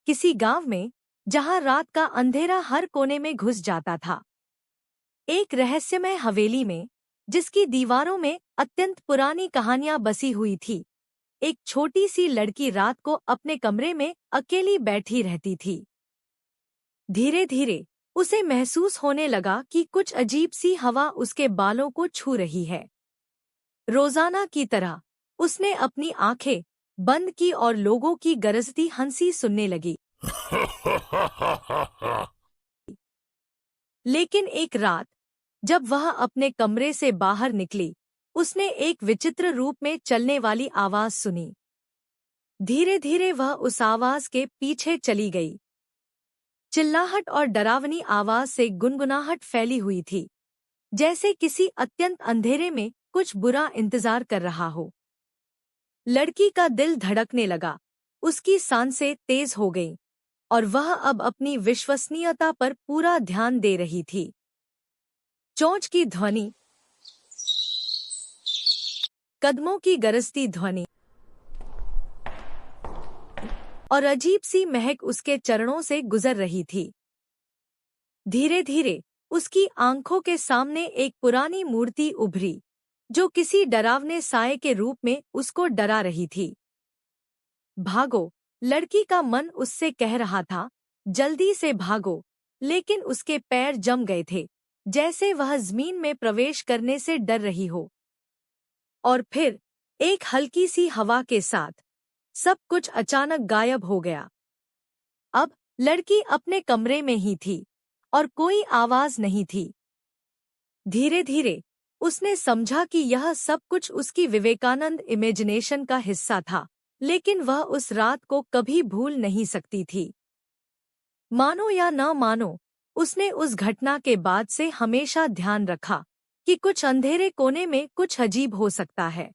किसी गांव में, जहां रात का अंधेरा हर कोने में घुस जाता था, एक रहस्यमय हवेली में, जिसकी दीवारों में अत्यंत पुरानी कहानियां बसी हुई थी, एक छोटी सी लड़की रात को अपने कमरे में अकेली बैठी रहती थी। धीरे धीरे उसे महसूस होने लगा कि कुछ अजीब सी हवा उसके बालों को छू रही है। रोजाना की तरह उसने अपनी आंखें बंद की और लोगों की गरजती हंसी सुनने लगी। लेकिन एक रात, जब वह अपने कमरे से बाहर निकली, उसने एक विचित्र रूप में चलने वाली आवाज सुनी। धीरे धीरे वह उस आवाज के पीछे चली गई। चिल्लाहट और डरावनी आवाज से गुनगुनाहट फैली हुई थी, जैसे किसी अत्यंत अंधेरे में कुछ बुरा इंतजार कर रहा हो। लड़की का दिल धड़कने लगा, उसकी सांसें तेज हो गईं, और वह अब अपनी विश्वसनीयता पर पूरा ध्यान दे रही थी। चोंच की ध्वनि, कदमों की गरजती ध्वनि और अजीब सी महक उसके चरणों से गुजर रही थी। धीरे धीरे उसकी आंखों के सामने एक पुरानी मूर्ति उभरी, जो किसी डरावने साये के रूप में उसको डरा रही थी। भागो! लड़की का मन उससे कह रहा था, जल्दी से भागो, लेकिन उसके पैर जम गए थे, जैसे वह जमीन में प्रवेश करने से डर रही हो। और फिर एक हल्की सी हवा के साथ सब कुछ अचानक गायब हो गया। अब लड़की अपने कमरे में ही थी और कोई आवाज नहीं थी। धीरे धीरे उसने समझा कि यह सब कुछ उसकी विवेकानंद इमेजिनेशन का हिस्सा था, लेकिन वह उस रात को कभी भूल नहीं सकती थी। मानो या न मानो, उसने उस घटना के बाद से हमेशा ध्यान रखा कि कुछ अंधेरे कोने में कुछ अजीब हो सकता है।